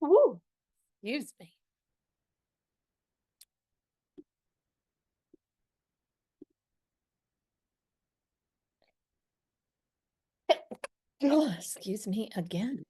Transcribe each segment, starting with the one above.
Ooh, excuse me. Oh, excuse me again.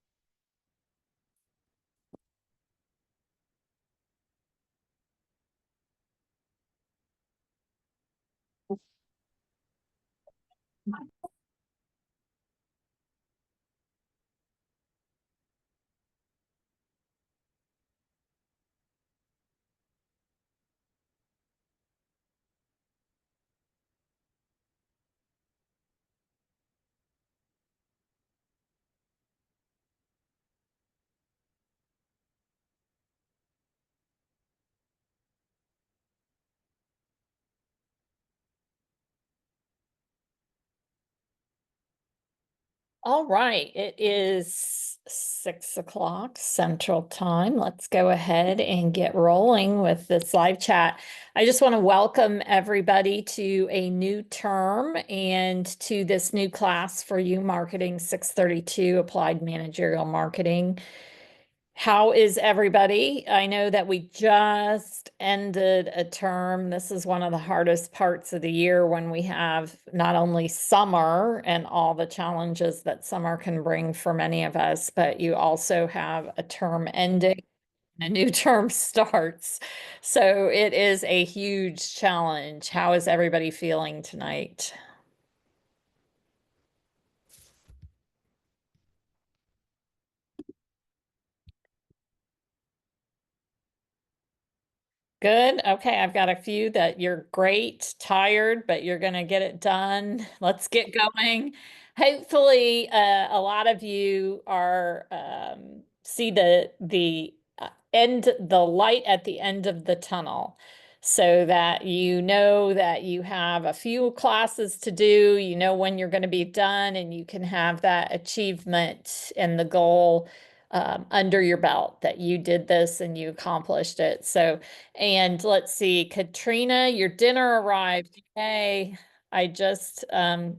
All right, it is 6 o'clock Central Time. Let's go ahead and get rolling with this live chat. I just want to welcome everybody to a new term and to this new class for you, Marketing 632 Applied Managerial Marketing. How is everybody? I know that we just ended a term. This is one of the hardest parts of the year when we have not only summer and all the challenges that summer can bring for many of us, but you also have a term ending and a new term starts. So it is a huge challenge. How is everybody feeling tonight? Good. Okay, I've got a few that you're great, tired, but you're going to get it done. Let's get going. Hopefully, a lot of you are see the light at the end of the tunnel, so that you know that you have a few classes to do. You know when you're going to be done, and you can have that achievement and the goal under your belt that you did this and you accomplished it. So. And let's see, Katrina, your dinner arrived. Hey, I just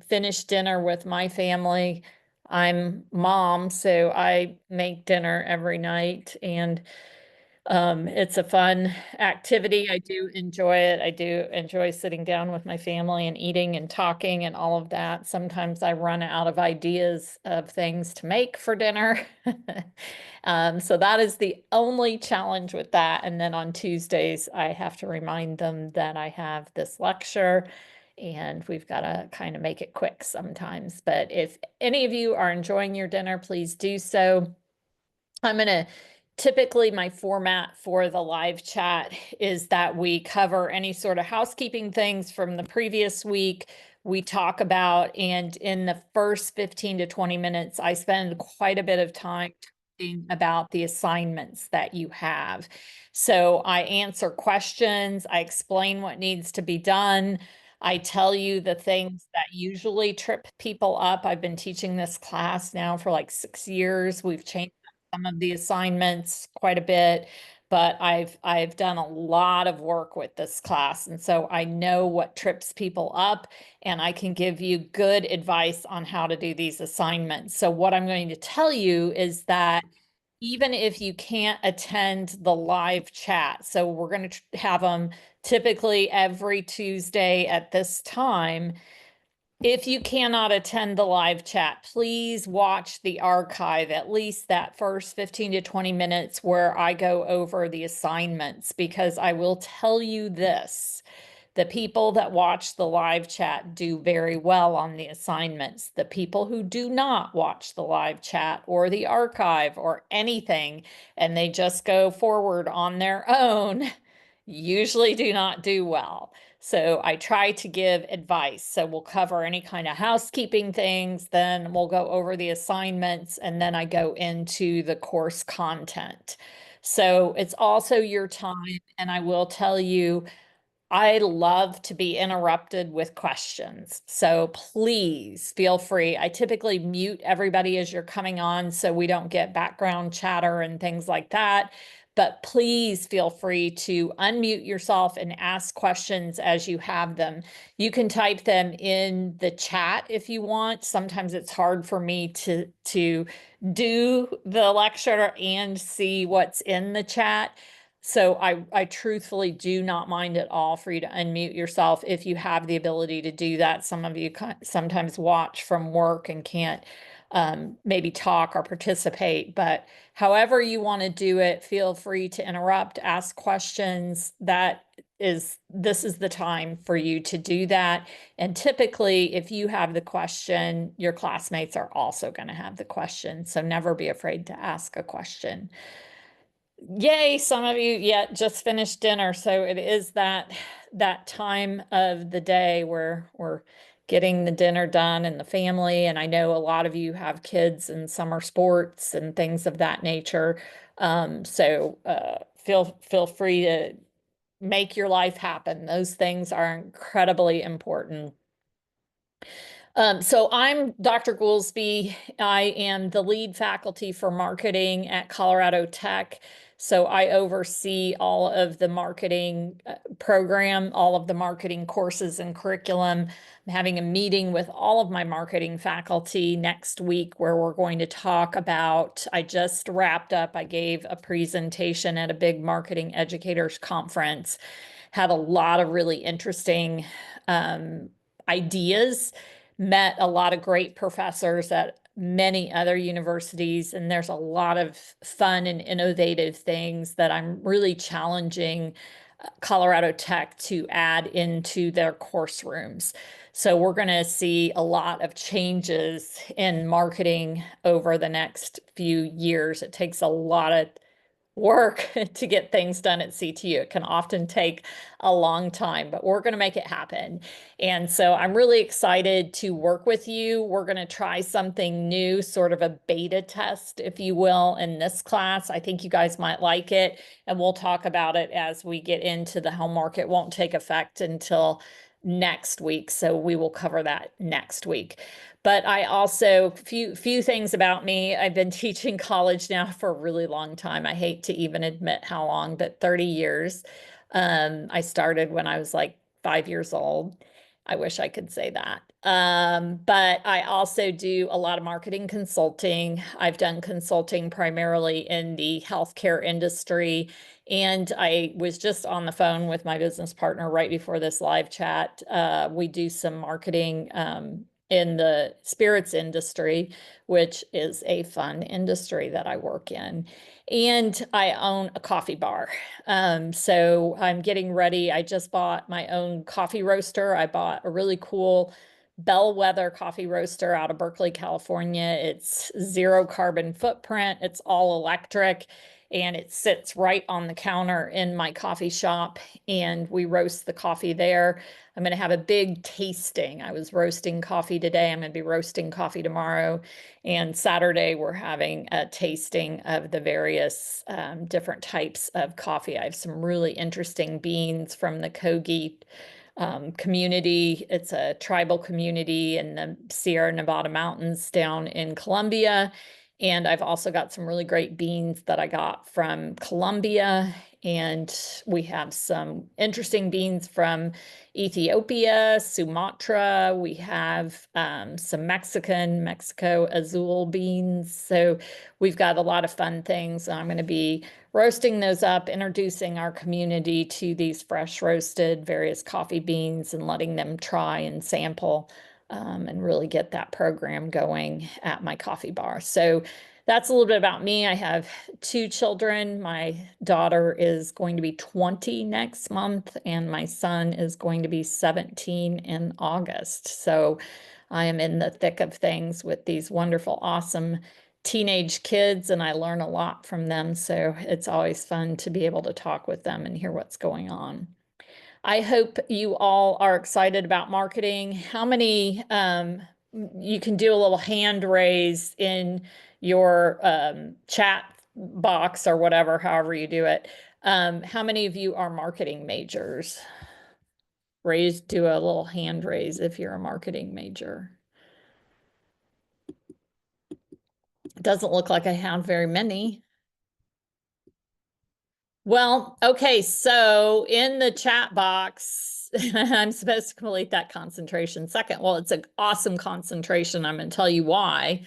finished dinner with my family. I'm mom, so I make dinner every night, and it's a fun activity. I do enjoy it. I do enjoy sitting down with my family and eating and talking and all of that. Sometimes I run out of ideas of things to make for dinner. So that is the only challenge with that. And then on Tuesdays, I have to remind them that I have this lecture and we've got to kind of make it quick sometimes. But if any of you are enjoying your dinner, please do so. I'm going to typically my format for the live chat is that we cover any sort of housekeeping things from the previous week. We talk about, and in the first 15 to 20 minutes, I spend quite a bit of time talking about the assignments that you have. So I answer questions, I explain what needs to be done. I tell you the things that usually trip people up. I've been teaching this class now for like 6 years. We've changed some of the assignments quite a bit, but I've done a lot of work with this class, and so I know what trips people up, and I can give you good advice on how to do these assignments. So what I'm going to tell you is that even if you can't attend the live chat, so we're going to have them typically every Tuesday at this time. If you cannot attend the live chat, please watch the archive, at least that first 15 to 20 minutes where I go over the assignments, because I will tell you this. The people that watch the live chat do very well on the assignments. The people who do not watch the live chat or the archive or anything, and they just go forward on their own, usually do not do well. So I try to give advice. So we'll cover any kind of housekeeping things, then we'll go over the assignments, and then I go into the course content. So it's also your time, and I will tell you, I love to be interrupted with questions. So please feel free. I typically mute everybody as you're coming on so we don't get background chatter and things like that. But please feel free to unmute yourself and ask questions as you have them. You can type them in the chat if you want. Sometimes it's hard for me to do the lecture and see what's in the chat. So I truthfully do not mind at all for you to unmute yourself if you have the ability to do that. Some of you sometimes watch from work and can't maybe talk or participate, but however you want to do it, feel free to interrupt, ask questions. This is the time for you to do that. And typically, if you have the question, your classmates are also going to have the question. So never be afraid to ask a question. Yay, some of you, yeah, just finished dinner. So it is that time of the day where we're getting the dinner done and the family. And I know a lot of you have kids and summer sports and things of that nature. Feel free to make your life happen. Those things are incredibly important. So I'm Dr. Goolsby. I am the lead faculty for marketing at Colorado Tech. So I oversee all of the marketing program, all of the marketing courses and curriculum. I'm having a meeting with all of my marketing faculty next week where we're going to talk about, I just wrapped up, I gave a presentation at a big marketing educators conference, had a lot of really interesting ideas, met a lot of great professors at many other universities, and there's a lot of fun and innovative things that I'm really challenging Colorado Tech to add into their course rooms. So we're going to see a lot of changes in marketing over the next few years. It takes a lot of work to get things done at CTU. It can often take a long time, but we're going to make it happen. And so I'm really excited to work with you. We're going to try something new, sort of a beta test, if you will, in this class. I think you guys might like it, and we'll talk about it as we get into the homework. It won't take effect until next week, so we will cover that next week. But I also, few things about me. I've been teaching college now for a really long time. I hate to even admit how long, but 30 years. I started when I was like 5 years old. I wish I could say that. But I also do a lot of marketing consulting. I've done consulting primarily in the healthcare industry. And I was just on the phone with my business partner right before this live chat. We do some marketing in the spirits industry, which is a fun industry that I work in. And I own a coffee bar. So I'm getting ready. I just bought my own coffee roaster. I bought a really cool Bellwether coffee roaster out of Berkeley, California. It's zero carbon footprint. It's all electric, and it sits right on the counter in my coffee shop, and we roast the coffee there. I'm going to have a big tasting. I was roasting coffee today. I'm going to be roasting coffee tomorrow. And Saturday, we're having a tasting of the various different types of coffee. I have some really interesting beans from the Kogi community. It's a tribal community in the Sierra Nevada mountains down in Colombia. And I've also got some really great beans that I got from Colombia. And we have some interesting beans from Ethiopia, Sumatra. We have some Mexico Azul beans. So we've got a lot of fun things. I'm going to be roasting those up, introducing our community to these fresh roasted various coffee beans and letting them try and sample and really get that program going at my coffee bar. So that's a little bit about me. I have 2 children. My daughter is going to be 20 next month, and my son is going to be 17 in August. So I am in the thick of things with these wonderful, awesome teenage kids, and I learn a lot from them. So it's always fun to be able to talk with them and hear what's going on. I hope you all are excited about marketing. How many, you can do a little hand raise in your chat box or whatever, however you do it. How many of you are marketing majors? do a little hand raise if you're a marketing major. It doesn't look like I have very many. Well, okay, so in the chat box, I'm supposed to complete that concentration second. Well, it's an awesome concentration. I'm going to tell you why.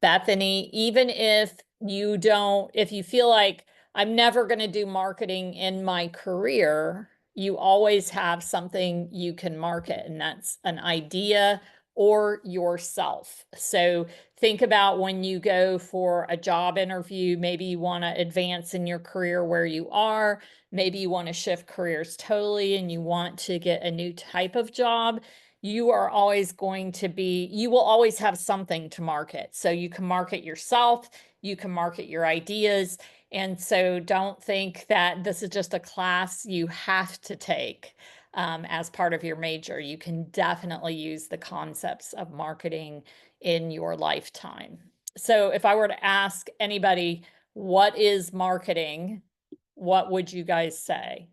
Bethany, even if you feel like I'm never going to do marketing in my career, you always have something you can market, and that's an idea or yourself. So think about when you go for a job interview, maybe you want to advance in your career where you are, maybe you want to shift careers totally and you want to get a new type of job. You will always have something to market. So you can market yourself, you can market your ideas. And so don't think that this is just a class you have to take as part of your major. You can definitely use the concepts of marketing in your lifetime. So if I were to ask anybody, what is marketing? What would you guys say?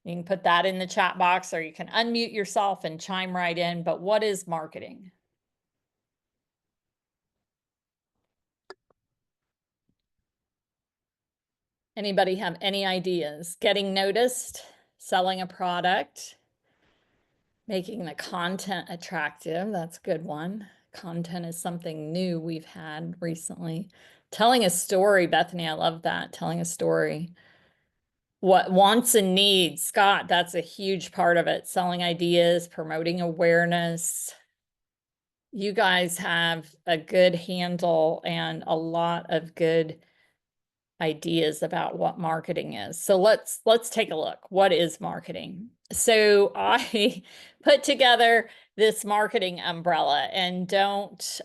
You can put that in the chat box or you can unmute yourself and chime right in. But what is marketing? Anybody have any ideas? Getting noticed, selling a product, making the content attractive. That's a good one. Content is something new we've had recently. Telling a story, Bethany, I love that. Telling a story. What wants and needs, Scott, that's a huge part of it. Selling ideas, promoting awareness. You guys have a good handle and a lot of good ideas about what marketing is. So let's take a look. What is marketing? So I put together this marketing umbrella, and don't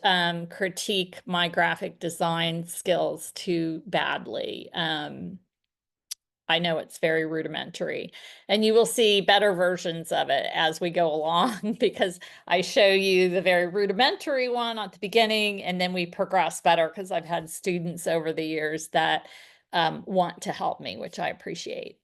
critique my graphic design skills too badly. I know it's very rudimentary, and you will see better versions of it as we go along because I show you the very rudimentary one at the beginning, and then we progress better because I've had students over the years that want to help me, which I appreciate.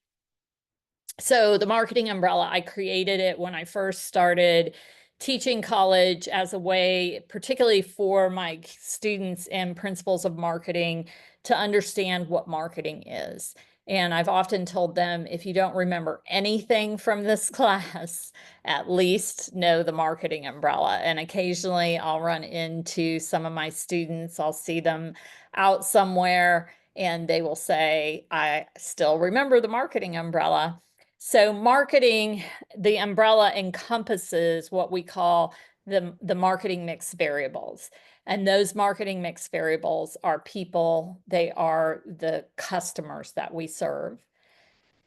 So the marketing umbrella, I created it when I first started teaching college as a way, particularly for my students in principles of marketing, to understand what marketing is. And I've often told them, if you don't remember anything from this class, at least know the marketing umbrella. And occasionally I'll run into some of my students, I'll see them out somewhere, and they will say, I still remember the marketing umbrella. So marketing, the umbrella encompasses what we call the marketing mix variables. And those marketing mix variables are people, they are the customers that we serve.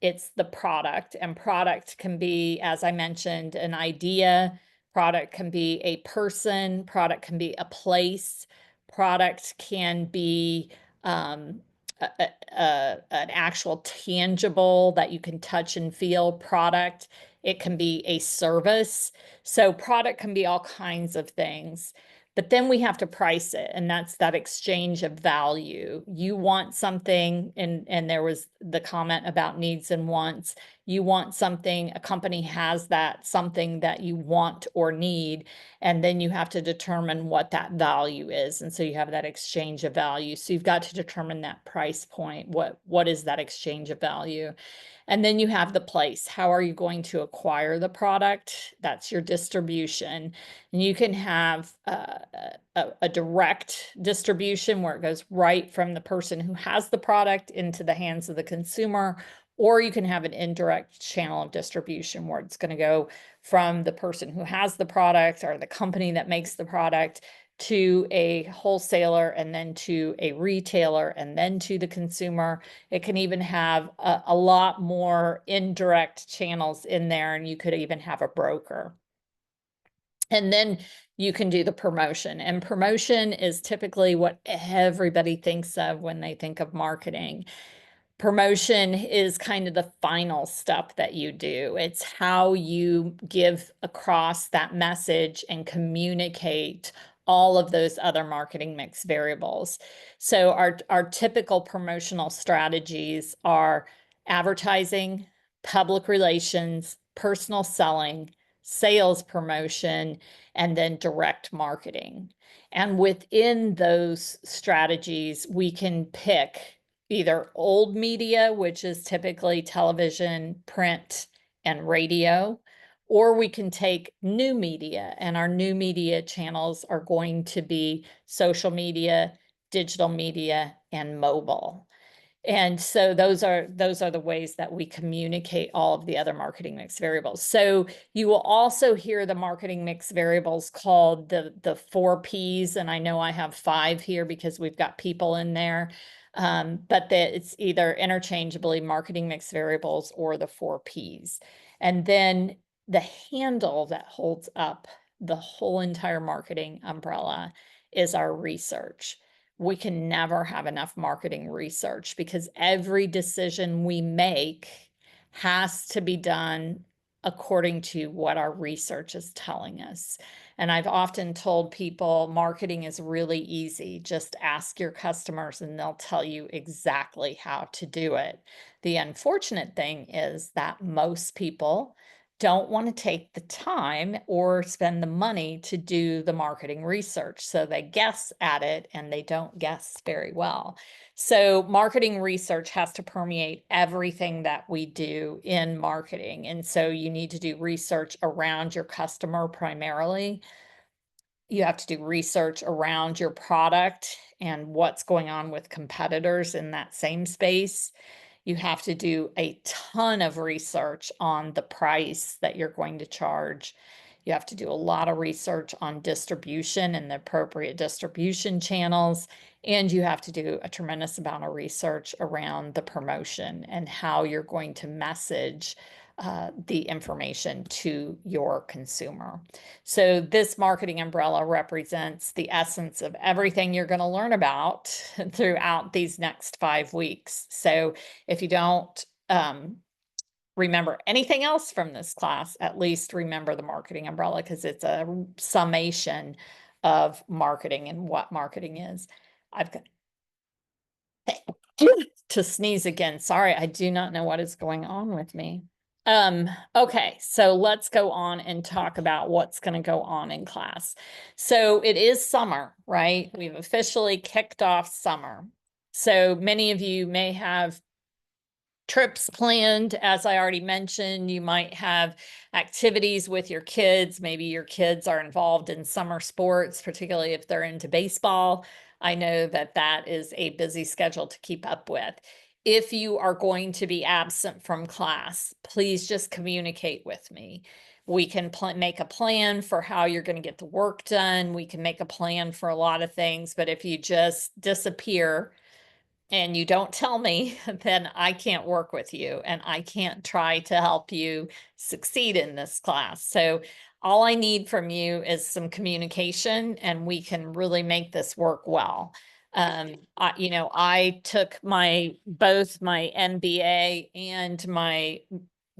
It's the product, and product can be, as I mentioned, an idea. Product can be a person. Product can be a place. Product can be an actual tangible that you can touch and feel product. It can be a service. So product can be all kinds of things. But then we have to price it, and that's that exchange of value. You want something, and there was the comment about needs and wants. You want something, a company has that something that you want or need, and then you have to determine what that value is. And so you have that exchange of value. So you've got to determine that price point. What is that exchange of value? And then you have the place. How are you going to acquire the product? That's your distribution. And you can have a direct distribution where it goes right from the person who has the product into the hands of the consumer, or you can have an indirect channel of distribution where it's going to go from the person who has the product or the company that makes the product to a wholesaler, and then to a retailer, and then to the consumer. It can even have a lot more indirect channels in there, and you could even have a broker. And then you can do the promotion, and promotion is typically what everybody thinks of when they think of marketing. Promotion is kind of the final step that you do. It's how you give across that message and communicate all of those other marketing mix variables. So our typical promotional strategies are advertising, public relations, personal selling, sales promotion, and then direct marketing. And within those strategies, we can pick either old media, which is typically television, print, and radio, or we can take new media, and our new media channels are going to be social media, digital media, and mobile. And so those are the ways that we communicate all of the other marketing mix variables. So you will also hear the marketing mix variables called the 4 Ps, and I know I have 5 here because we've got people in there. But it's either interchangeably marketing mix variables or the 4 Ps. And then the handle that holds up the whole entire marketing umbrella is our research. We can never have enough marketing research because every decision we make has to be done according to what our research is telling us. And I've often told people marketing is really easy. Just ask your customers and they'll tell you exactly how to do it. The unfortunate thing is that most people don't want to take the time or spend the money to do the marketing research. So they guess at it and they don't guess very well. So marketing research has to permeate everything that we do in marketing. And so you need to do research around your customer primarily. You have to do research around your product and what's going on with competitors in that same space. You have to do a ton of research on the price that you're going to charge. You have to do a lot of research on distribution and the appropriate distribution channels. And you have to do a tremendous amount of research around the promotion and how you're going to message the information to your consumer. So this marketing umbrella represents the essence of everything you're going to learn about throughout these next 5 weeks. So if you don't remember anything else from this class, at least remember the marketing umbrella because it's a summation of marketing and what marketing is. I've got to sneeze again. Sorry, I do not know what is going on with me. Okay, so let's go on and talk about what's going to go on in class. So it is summer, right? We've officially kicked off summer. So many of you may have trips planned. As I already mentioned, you might have activities with your kids. Maybe your kids are involved in summer sports, particularly if they're into baseball. I know that that is a busy schedule to keep up with. If you are going to be absent from class, please just communicate with me. We can make a plan for how you're going to get the work done. We can make a plan for a lot of things, but if you just disappear and you don't tell me, then I can't work with you and I can't try to help you succeed in this class. So all I need from you is some communication and we can really make this work well. I took both my MBA and my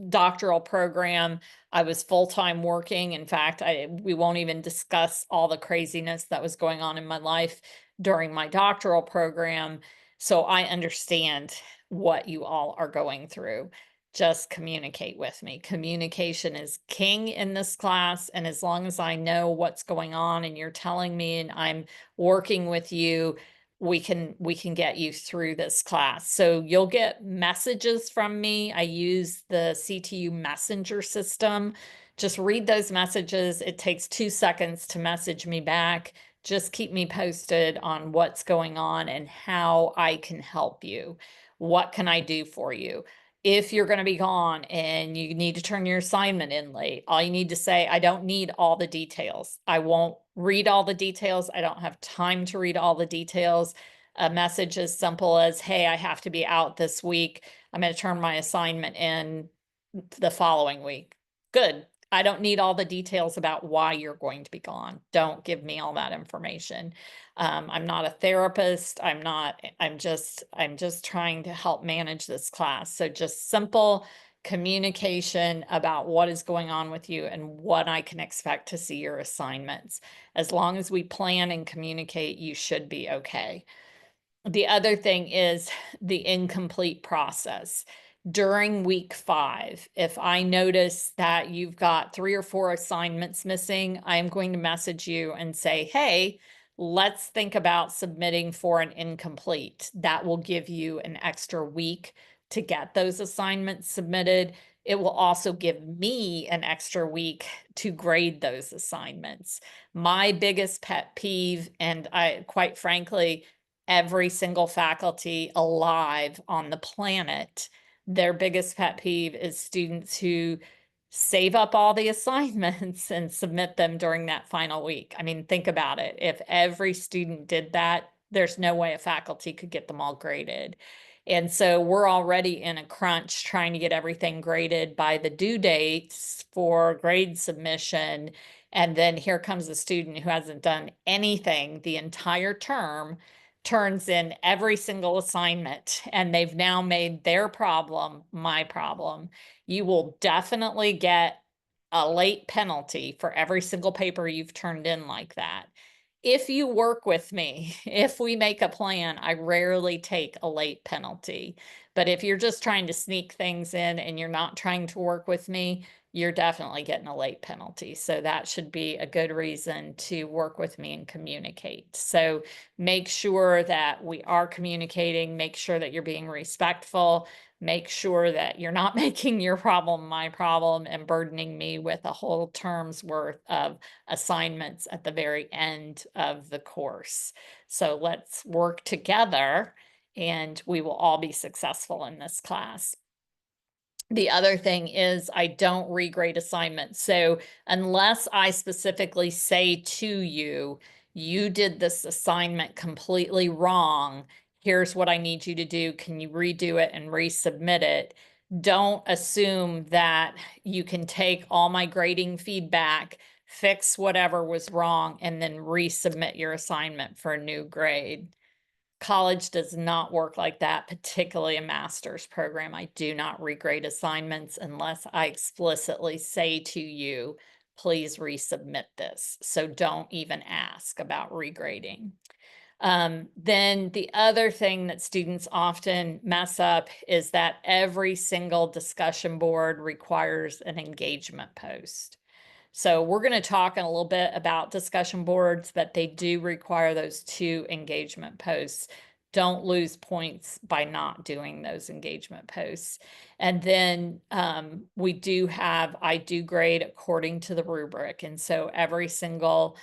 doctoral program. I was full-time working. In fact, we won't even discuss all the craziness that was going on in my life during my doctoral program. So I understand what you all are going through. Just communicate with me. Communication is king in this class. And as long as I know what's going on and you're telling me and I'm working with you, we can get you through this class. So you'll get messages from me. I use the CTU messenger system. Just read those messages. It takes 2 seconds to message me back. Just keep me posted on what's going on and how I can help you. What can I do for you? If you're going to be gone and you need to turn your assignment in late, all you need to say, I don't need all the details. I won't read all the details. I don't have time to read all the details. A message as simple as, hey, I have to be out this week. I'm going to turn my assignment in the following week. Good. I don't need all the details about why you're going to be gone. Don't give me all that information. I'm not a therapist. I'm just trying to help manage this class. So just simple communication about what is going on with you and what I can expect to see your assignments. As long as we plan and communicate, you should be okay. The other thing is the incomplete process. during week 5, if I notice that you've got 3 or 4 assignments missing, I'm going to message you and say, hey, let's think about submitting for an incomplete. That will give you an extra week to get those assignments submitted. It will also give me an extra week to grade those assignments. My biggest pet peeve, and I, quite frankly, every single faculty alive on the planet, their biggest pet peeve is students who save up all the assignments and submit them during that final week. I mean, think about it. If every student did that, there's no way a faculty could get them all graded. And so we're already in a crunch trying to get everything graded by the due dates for grade submission. And then here comes a student who hasn't done anything the entire term, turns in every single assignment, and they've now made their problem my problem. You will definitely get a late penalty for every single paper you've turned in like that. If you work with me, if we make a plan, I rarely take a late penalty. But if you're just trying to sneak things in and you're not trying to work with me, you're definitely getting a late penalty. So that should be a good reason to work with me and communicate. So make sure that we are communicating, make sure that you're being respectful, make sure that you're not making your problem my problem and burdening me with a whole term's worth of assignments at the very end of the course. So let's work together and we will all be successful in this class. The other thing is I don't regrade assignments. So unless I specifically say to you, you did this assignment completely wrong, here's what I need you to do. Can you redo it and resubmit it? Don't assume that you can take all my grading feedback, fix whatever was wrong, and then resubmit your assignment for a new grade. College does not work like that, particularly a master's program. I do not regrade assignments unless I explicitly say to you, please resubmit this. So don't even ask about regrading. Then the other thing that students often mess up is that every single discussion board requires an engagement post. So we're going to talk in a little bit about discussion boards, but they do require those 2 engagement posts. Don't lose points by not doing those engagement posts. And then I do grade according to the rubric. And so every single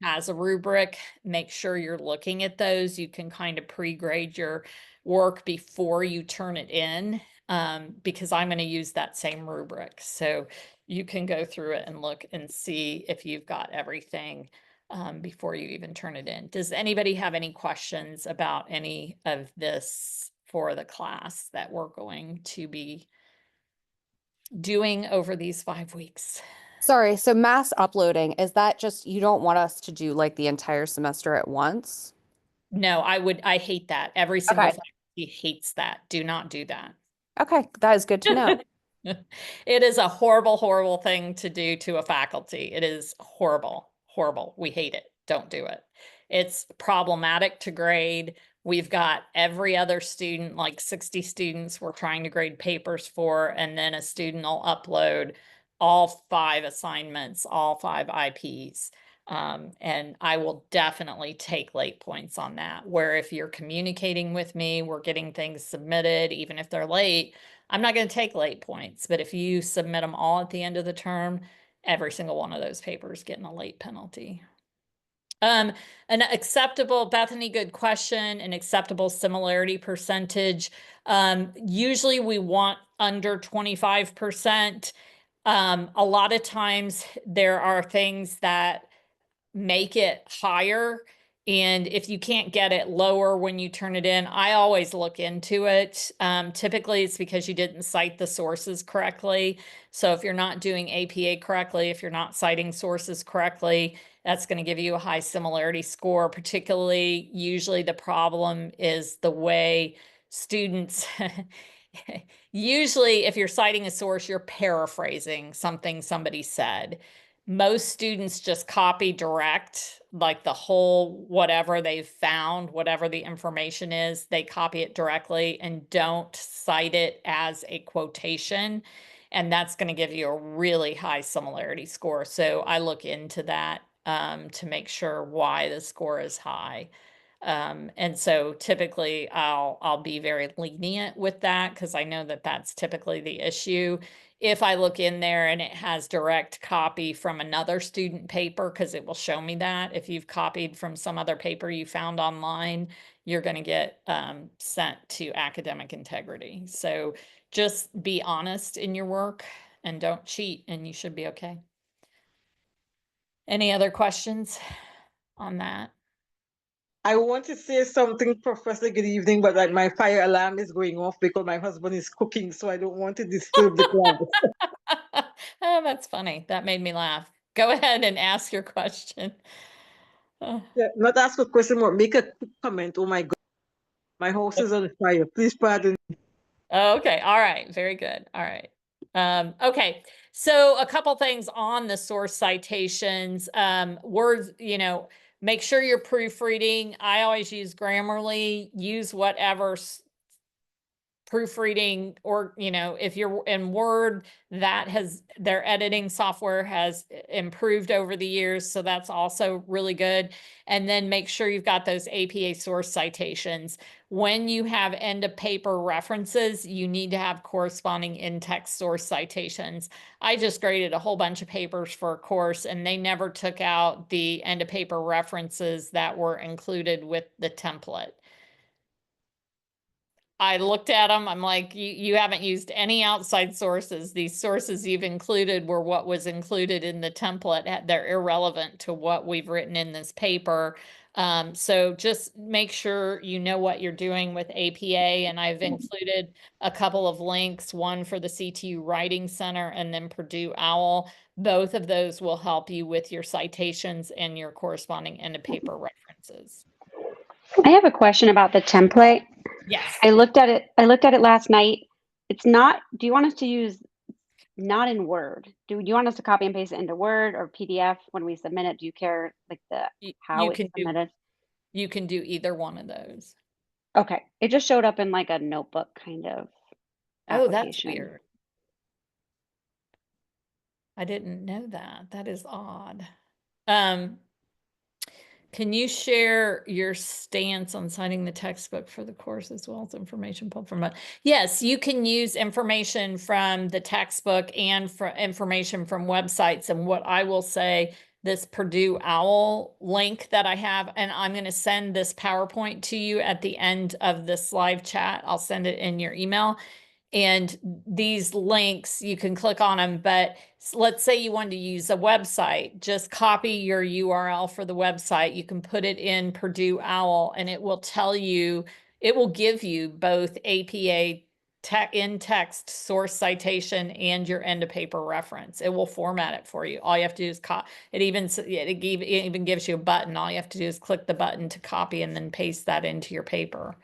has a rubric. Make sure you're looking at those. You can kind of pre-grade your work before you turn it in, because I'm going to use that same rubric. So you can go through it and look and see if you've got everything before you even turn it in. Does anybody have any questions about any of this for the class that we're going to be doing over these 5 weeks? Sorry, so mass uploading, is that just you don't want us to do like the entire semester at once? No, I hate that. Every single Okay. faculty hates that. Do not do that. Okay, that is good to know. It is a horrible, horrible thing to do to a faculty. It is horrible, horrible. We hate it. Don't do it. It's problematic to grade. We've got every other student, like 60 students we're trying to grade papers for, and then a student will upload all 5 assignments, all 5 IPs. And I will definitely take late points on that, where if you're communicating with me, we're getting things submitted, even if they're late, I'm not going to take late points, but if you submit them all at the end of the term, every single one of those papers getting a late penalty. An acceptable, Bethany, good question, an acceptable similarity percentage. Usually we want under 25%. A lot of times there are things that make it higher. And if you can't get it lower when you turn it in, I always look into it. Typically, it's because you didn't cite the sources correctly. So if you're not doing APA correctly, if you're not citing sources correctly, that's going to give you a high similarity score. Particularly, usually the problem is the way students usually if you're citing a source, you're paraphrasing something somebody said. Most students just copy direct, like the whole whatever they've found, whatever the information is, they copy it directly and don't cite it as a quotation. And that's going to give you a really high similarity score. So I look into that to make sure why the score is high. And so typically I'll be very lenient with that because I know that that's typically the issue. If I look in there and it has direct copy from another student paper, because it will show me that if you've copied from some other paper you found online, you're going to get sent to academic integrity. So just be honest in your work and don't cheat, and you should be okay. Any other questions on that? I want to say something, Professor. Good evening, but like my fire alarm is going off because my husband is cooking, so I don't want to disturb the class. Oh, that's funny. That made me laugh. Go ahead and ask your question. Yeah, not ask a question, but make a quick comment. Oh my God, my house is on fire. Please pardon. Okay. All right. Very good. All right. Okay. So a couple things on the source citations. Words, make sure you're proofreading. I always use Grammarly. Use whatever proofreading, or if you're in Word, their editing software has improved over the years, so that's also really good. And then make sure you've got those APA source citations. When you have end of paper references, you need to have corresponding in-text source citations. I just graded a whole bunch of papers for a course and they never took out the end of paper references that were included with the template. I looked at them. I'm like, you haven't used any outside sources. These sources you've included were what was included in the template. They're irrelevant to what we've written in this paper. So just make sure you know what you're doing with APA. And I've included a couple of links, one for the CTU Writing Center and then Purdue OWL. Both of those will help you with your citations and your corresponding end of paper references. I have a question about the template. Yes. I looked at it last night. It's not, do you want us to use not in Word? Do you want us to copy and paste it into Word or PDF when we submit it? Do you care like how it's submitted? You can do either one of those. Okay. It just showed up in like a notebook kind of Oh, that's application. weird. I didn't know that. That is odd. Can you share your stance on citing the textbook for the course as well as information pulled from it? Yes, you can use information from the textbook and information from websites. And what I will say, this Purdue OWL link that I have, and I'm going to send this PowerPoint to you at the end of this live chat. I'll send it in your email. And these links, you can click on them, but let's say you want to use a website, just copy your URL for the website. You can put it in Purdue OWL and it will tell you, it will give you both APA in-text source citation and your end of paper reference. It will format it for you. All you have to do is it even gives you a button. All you have to do is click the button to copy and then paste that into your paper.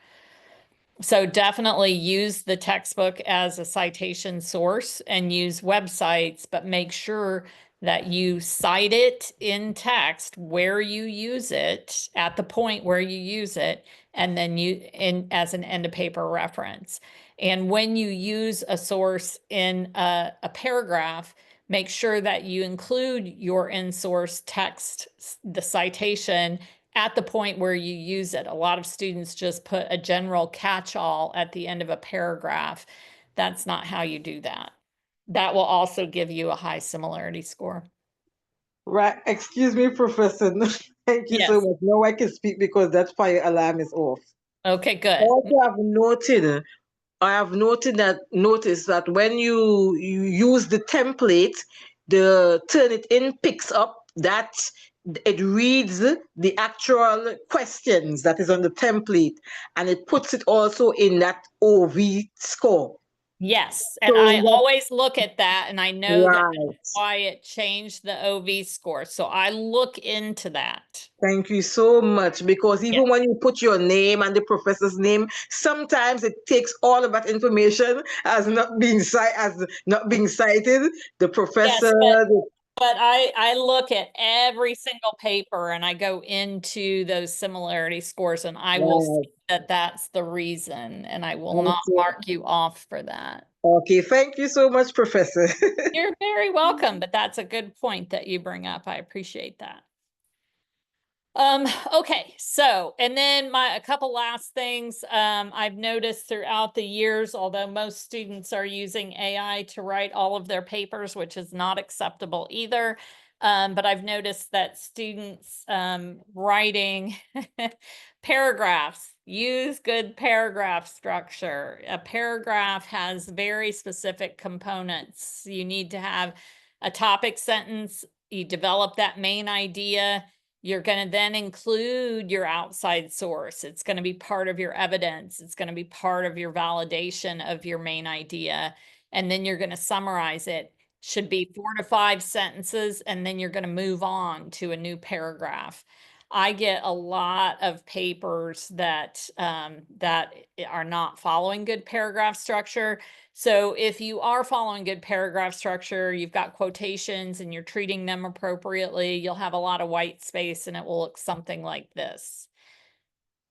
So definitely use the textbook as a citation source and use websites, but make sure that you cite it in text where you use it at the point where you use it, and then as an end of paper reference. And when you use a source in a paragraph, make sure that you include your in-source text, the citation, at the point where you use it. A lot of students just put a general catch-all at the end of a paragraph. That's not how you do that. That will also give you a high similarity score. Right. Excuse me, Professor. Thank you so much. Now I can speak because that fire alarm is off. Okay, good. Also, I have noticed that when you use the template, the Turnitin picks up that it reads the actual questions that is on the template and it puts it also in that OV score. Yes, and I always look at that, and I know that's why it changed the OV score. So I look into that. Thank you so much, because even when you put your name and the professor's name, sometimes it takes all of that information as not being cited. The professor. But I look at every single paper and I go into those similarity scores and I will Right. see that that's the reason, and I will not Okay. mark you off for that. Okay, thank you so much, Professor. You're very welcome, but that's a good point that you bring up. I appreciate that. Okay, so, and then a couple last things. I've noticed throughout the years, although most students are using AI to write all of their papers, which is not acceptable either. But I've noticed that students writing paragraphs, use good paragraph structure. A paragraph has very specific components. You need to have a topic sentence, you develop that main idea. You're going to then include your outside source. It's going to be part of your evidence. It's going to be part of your validation of your main idea. And then you're going to summarize it. Should be 4 to 5 sentences, and then you're going to move on to a new paragraph. I get a lot of papers that that are not following good paragraph structure. So if you are following good paragraph structure, you've got quotations and you're treating them appropriately, you'll have a lot of white space and it will look something like this.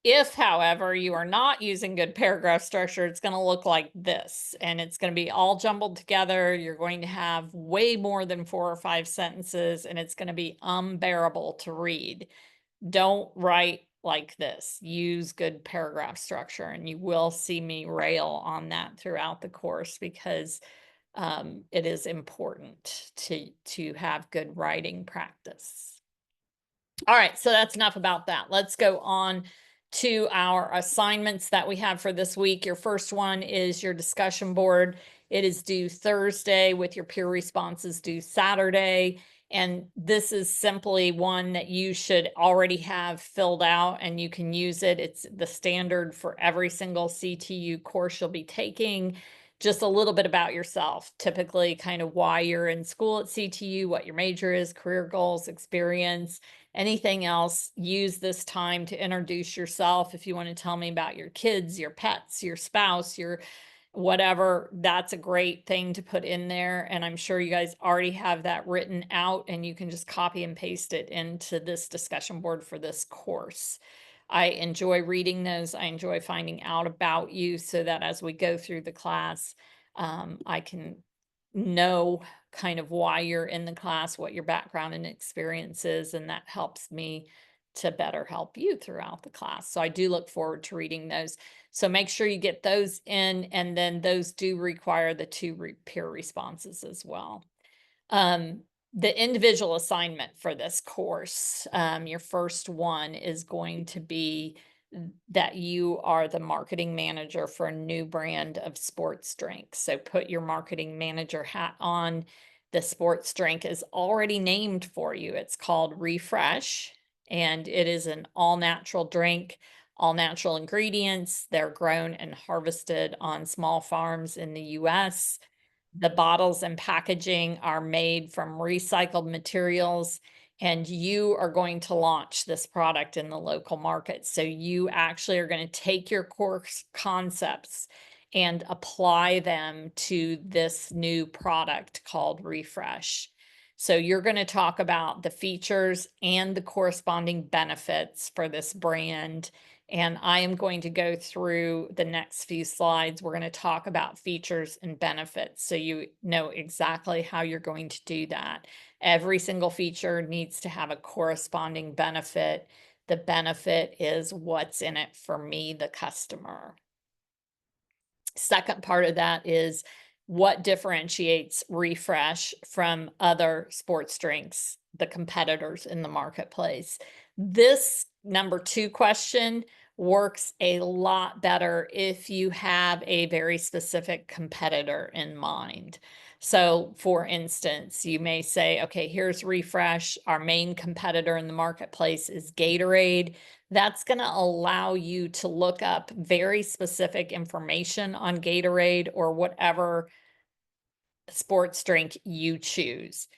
If, however, you are not using good paragraph structure, it's going to look like this, and it's going to be all jumbled together. You're going to have way more than 4 or 5 sentences, and it's going to be unbearable to read. Don't write like this. Use good paragraph structure, and you will see me rail on that throughout the course because it is important to have good writing practice. All right, so that's enough about that. Let's go on to our assignments that we have for this week. Your first one is your discussion board. It is due Thursday with your peer responses due Saturday. And this is simply one that you should already have filled out and you can use it. It's the standard for every single CTU course you'll be taking. Just a little bit about yourself, typically kind of why you're in school at CTU, what your major is, career goals, experience, anything else. Use this time to introduce yourself. If you want to tell me about your kids, your pets, your spouse, your whatever, that's a great thing to put in there. And I'm sure you guys already have that written out and you can just copy and paste it into this discussion board for this course. I enjoy reading those. I enjoy finding out about you so that as we go through the class, I can know kind of why you're in the class, what your background and experience is, and that helps me to better help you throughout the class. So I do look forward to reading those. So make sure you get those in, and then those do require the 2 peer responses as well. The individual assignment for this course, your first one is going to be that you are the marketing manager for a new brand of sports drink. So put your marketing manager hat on. The sports drink is already named for you. It's called Refresh, and it is an all-natural drink, all natural ingredients. They're grown and harvested on small farms in the US. The bottles and packaging are made from recycled materials, and you are going to launch this product in the local market. So you actually are going to take your course concepts and apply them to this new product called Refresh. So you're going to talk about the features and the corresponding benefits for this brand. And I am going to go through the next few slides. We're going to talk about features and benefits so you know exactly how you're going to do that. Every single feature needs to have a corresponding benefit. The benefit is what's in it for me, the customer. Second part of that is what differentiates Refresh from other sports drinks, the competitors in the marketplace. This number 2 question works a lot better if you have a very specific competitor in mind. So for instance, you may say, okay, here's Refresh. Our main competitor in the marketplace is Gatorade. That's going to allow you to look up very specific information on Gatorade or whatever sports drink you choose.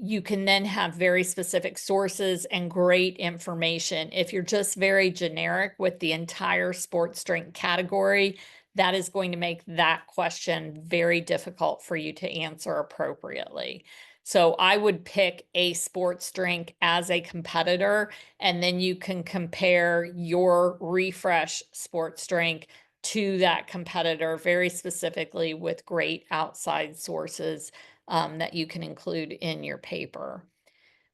You can then have very specific sources and great information. If you're just very generic with the entire sports drink category, that is going to make that question very difficult for you to answer appropriately. So I would pick a sports drink as a competitor, and then you can compare your Refresh sports drink to that competitor very specifically with great outside sources that you can include in your paper.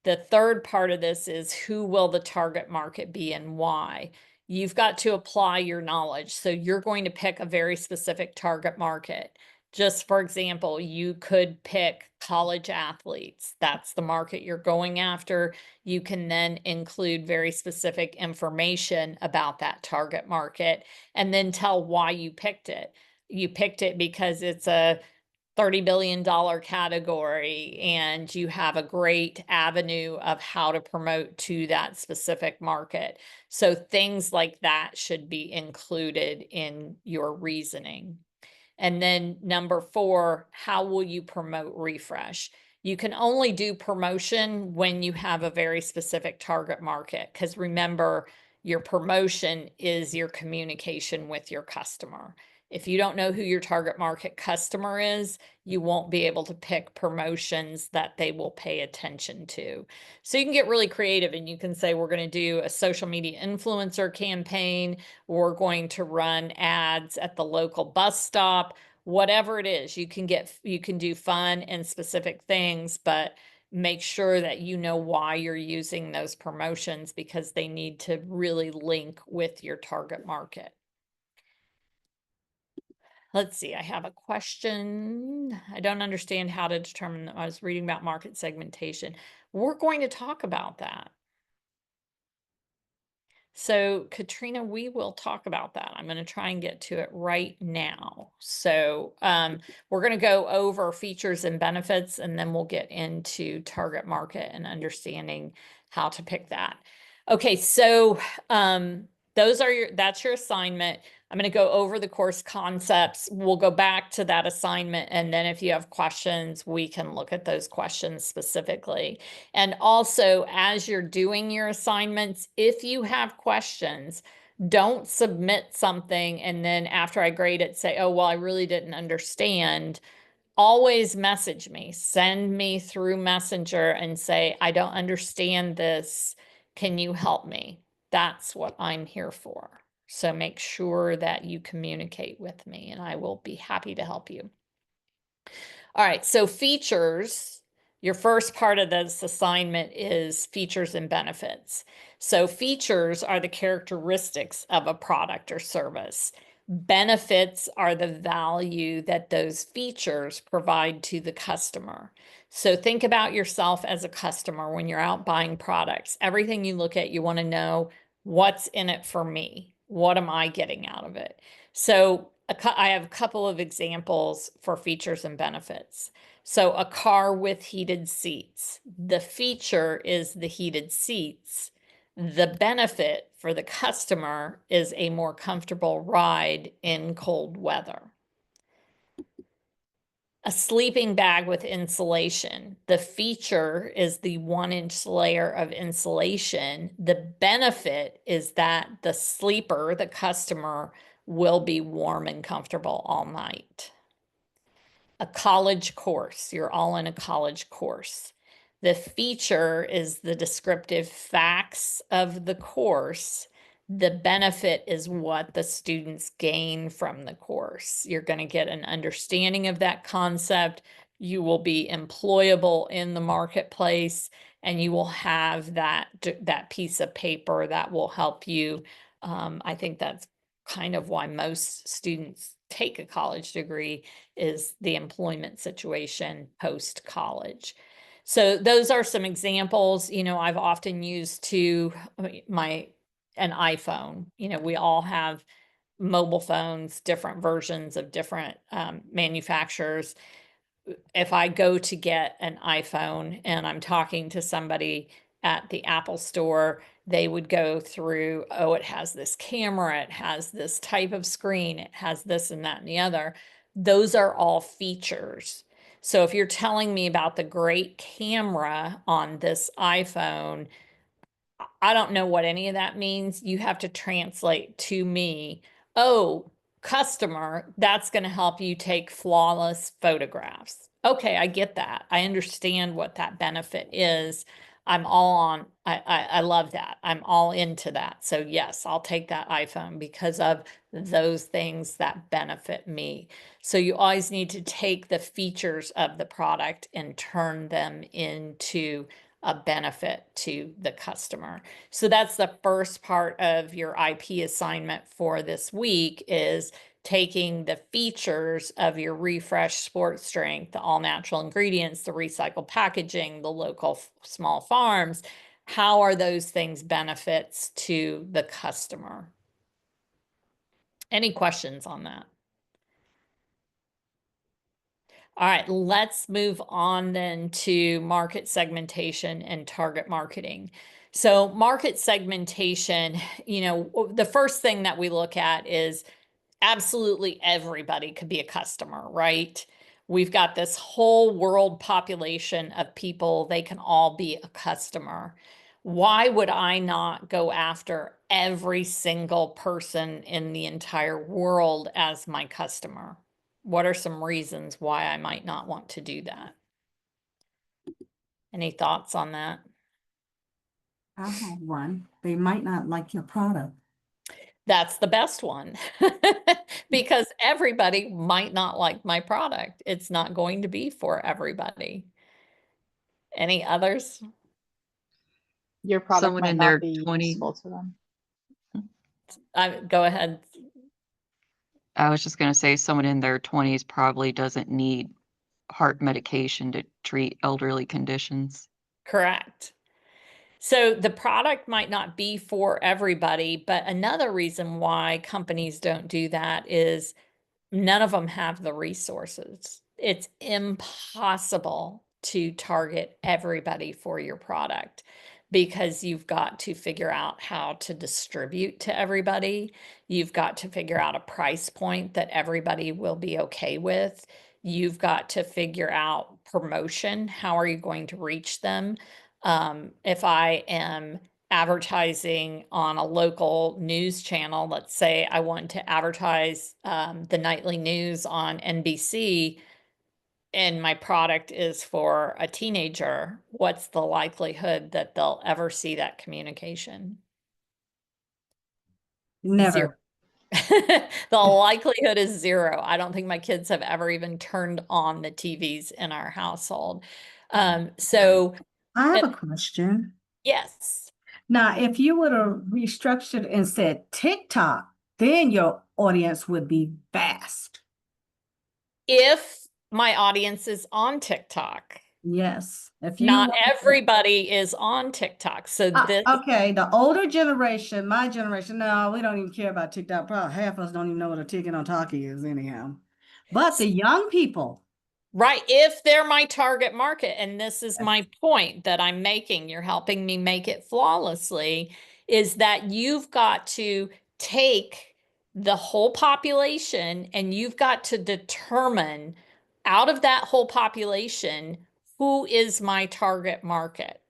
The third part of this is who will the target market be and why? You've got to apply your knowledge. So you're going to pick a very specific target market. Just for example, you could pick college athletes. That's the market you're going after. You can then include very specific information about that target market and then tell why you picked it. You picked it because it's a $30 billion category and you have a great avenue of how to promote to that specific market. So things like that should be included in your reasoning. And then number 4, how will you promote Refresh? You can only do promotion when you have a very specific target market, because remember, your promotion is your communication with your customer. If you don't know who your target market customer is, you won't be able to pick promotions that they will pay attention to. So you can get really creative and you can say, we're going to do a social media influencer campaign. We're going to run ads at the local bus stop, whatever it is. You can do fun and specific things, but make sure that you know why you're using those promotions, because they need to really link with your target market. Let's see, I have a question. I don't understand how to determine, I was reading about market segmentation. We're going to talk about that. So Katrina, we will talk about that. I'm going to try and get to it right now. So we're going to go over features and benefits, and then we'll get into target market and understanding how to pick that. Okay, so that's your assignment. I'm going to go over the course concepts. We'll go back to that assignment, and then if you have questions, we can look at those questions specifically. And also, as you're doing your assignments, if you have questions, don't submit something and then after I grade it, say, oh, well, I really didn't understand. Always message me, send me through Messenger and say, I don't understand this. Can you help me? That's what I'm here for. So make sure that you communicate with me and I will be happy to help you. All right, so features, your first part of this assignment is features and benefits. So features are the characteristics of a product or service. Benefits are the value that those features provide to the customer. So think about yourself as a customer when you're out buying products. Everything you look at, you want to know what's in it for me. What am I getting out of it? So I have a couple of examples for features and benefits. So a car with heated seats. The feature is the heated seats. The benefit for the customer is a more comfortable ride in cold weather. A sleeping bag with insulation. The feature is the 1-inch layer of insulation. The benefit is that the sleeper, the customer, will be warm and comfortable all night. A college course. You're all in a college course. The feature is the descriptive facts of the course. The benefit is what the students gain from the course. You're going to get an understanding of that concept. You will be employable in the marketplace, and you will have that piece of paper that will help you. I think that's kind of why most students take a college degree, is the employment situation post-college. So those are some examples. I've often used an iPhone. We all have mobile phones, different versions of different manufacturers. If I go to get an iPhone and I'm talking to somebody at the Apple store, they would go through, oh, it has this camera, it has this type of screen, it has this and that and the other. Those are all features. So if you're telling me about the great camera on this iPhone, I don't know what any of that means. You have to translate to me, oh, customer, that's going to help you take flawless photographs. Okay, I get that. I understand what that benefit is. I'm all on, I love that. I'm all into that. So yes, I'll take that iPhone because of those things that benefit me. So you always need to take the features of the product and turn them into a benefit to the customer. So that's the first part of your IP assignment for this week, is taking the features of your refresh sports drink, the all natural ingredients, the recycled packaging, the local small farms. How are those things benefits to the customer? Any questions on that? All right, let's move on then to market segmentation and target marketing. So market segmentation, the first thing that we look at is absolutely everybody could be a customer, right? We've got this whole world population of people, they can all be a customer. Why would I not go after every single person in the entire world as my customer? What are some reasons why I might not want to do that? Any thoughts on that? I have one. They might not like your product. That's the best one because everybody might not like my product. It's not going to be for everybody. Any others? Your product Someone might in not their be 20s. useful to them. Go ahead. I was just going to say someone in their 20s probably doesn't need heart medication to treat elderly conditions. Correct. So the product might not be for everybody, but another reason why companies don't do that is none of them have the resources. It's impossible to target everybody for your product because you've got to figure out how to distribute to everybody. You've got to figure out a price point that everybody will be okay with. You've got to figure out promotion. How are you going to reach them? If I am advertising on a local news channel, let's say I want to advertise the nightly news on NBC, and my product is for a teenager, what's the likelihood that they'll ever see that communication? Never. Zero. The likelihood is zero. I don't think my kids have ever even turned on the TVs in our household. So I have a question. yes. Now, if you would have restructured and said TikTok, then your audience would be vast. If my audience is on TikTok. Yes. If you Not everybody is on TikTok. So this okay, the older generation, my generation, no, we don't even care about TikTok. Probably half of us don't even know what a ticket on talkie is anyhow. But the young people. Right, if they're my target market, and this is my point that I'm making, you're helping me make it flawlessly, is that you've got to take the whole population and you've got to determine out of that whole population, who is my target market.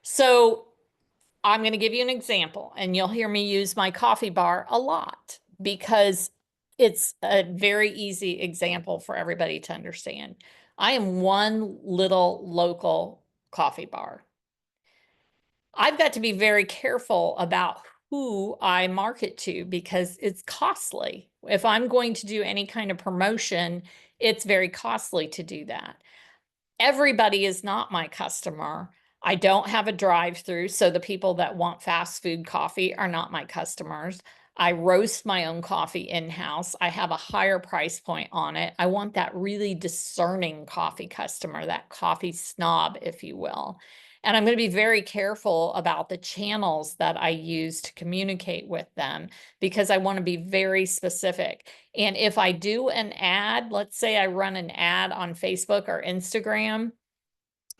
So I'm going to give you an example, and you'll hear me use my coffee bar a lot because it's a very easy example for everybody to understand. I am one little local coffee bar. I've got to be very careful about who I market to because it's costly. If I'm going to do any kind of promotion, it's very costly to do that. Everybody is not my customer. I don't have a drive-through, so the people that want fast food coffee are not my customers. I roast my own coffee in-house. I have a higher price point on it. I want that really discerning coffee customer, that coffee snob, if you will. And I'm going to be very careful about the channels that I use to communicate with them because I want to be very specific. And if I do an ad, let's say I run an ad on Facebook or Instagram,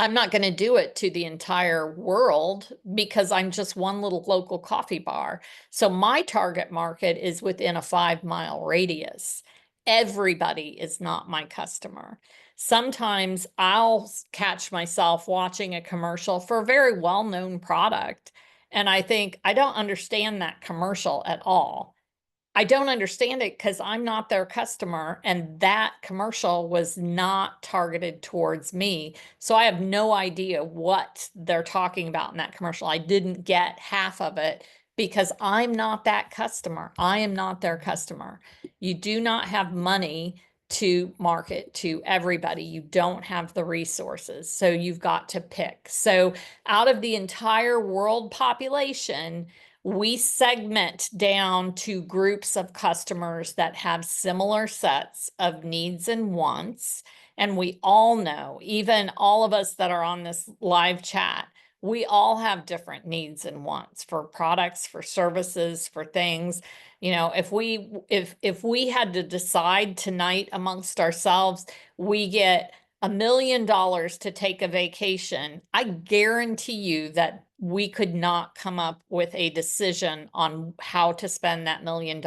I'm not going to do it to the entire world because I'm just one little local coffee bar. So my target market is within a 5-mile radius. Everybody is not my customer. Sometimes I'll catch myself watching a commercial for a very well-known product, and I think, I don't understand that commercial at all. I don't understand it because I'm not their customer, and that commercial was not targeted towards me. So I have no idea what they're talking about in that commercial. I didn't get half of it because I'm not that customer. I am not their customer. You do not have money to market to everybody. You don't have the resources. So you've got to pick. So out of the entire world population, we segment down to groups of customers that have similar sets of needs and wants. And we all know, even all of us that are on this live chat, we all have different needs and wants for products, for services, for things. You know, if we had to decide tonight amongst ourselves, we get $1 million to take a vacation, I guarantee you that we could not come up with a decision on how to spend that $1 million,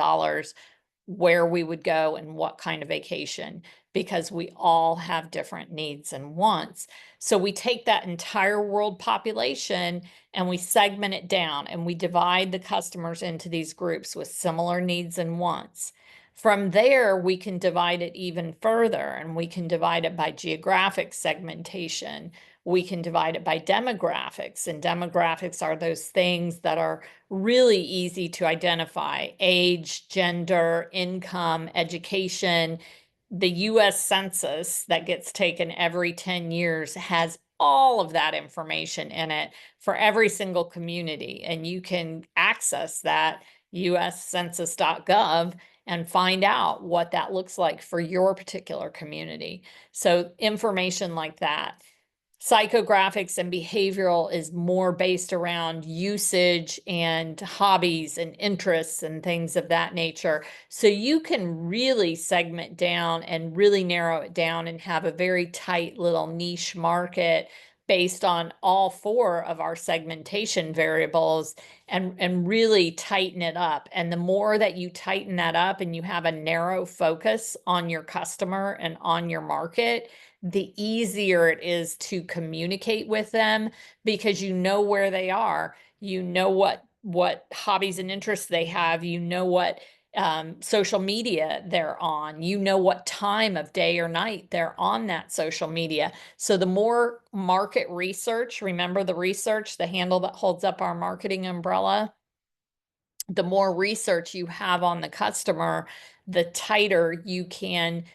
where we would go and what kind of vacation, because we all have different needs and wants. So we take that entire world population and we segment it down and we divide the customers into these groups with similar needs and wants. From there, we can divide it even further, and we can divide it by geographic segmentation. We can divide it by demographics, and demographics are those things that are really easy to identify: age, gender, income, education. The US Census that gets taken every 10 years has all of that information in it for every single community, and you can access that uscensus.gov and find out what that looks like for your particular community. So information like that. Psychographics and behavioral is more based around usage and hobbies and interests and things of that nature. So you can really segment down and really narrow it down and have a very tight little niche market based on all 4 of our segmentation variables, and really tighten it up. And the more that you tighten that up and you have a narrow focus on your customer and on your market, the easier it is to communicate with them, because you know where they are, you know what hobbies and interests they have, you know what social media they're on, you know what time of day or night they're on that social media. So the more market research, remember the research, the handle that holds up our marketing umbrella, the more research you have on the customer, the tighter you can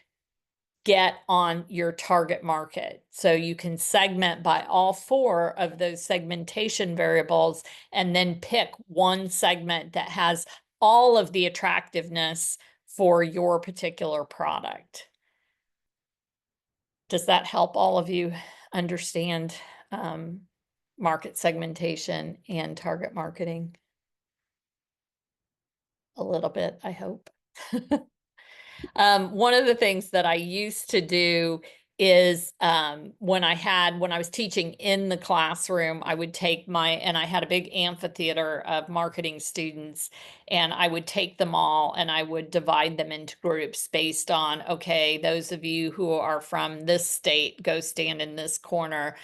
get on your target market. So you can segment by all 4 of those segmentation variables and then pick one segment that has all of the attractiveness for your particular product. Does that help all of you understand market segmentation and target marketing? A little bit, I hope. One of the things that I used to do is when I was teaching in the classroom, I would take and I had a big amphitheater of marketing students, and I would take them all and I would divide them into groups based on, okay, those of you who are from this state, go stand in this corner.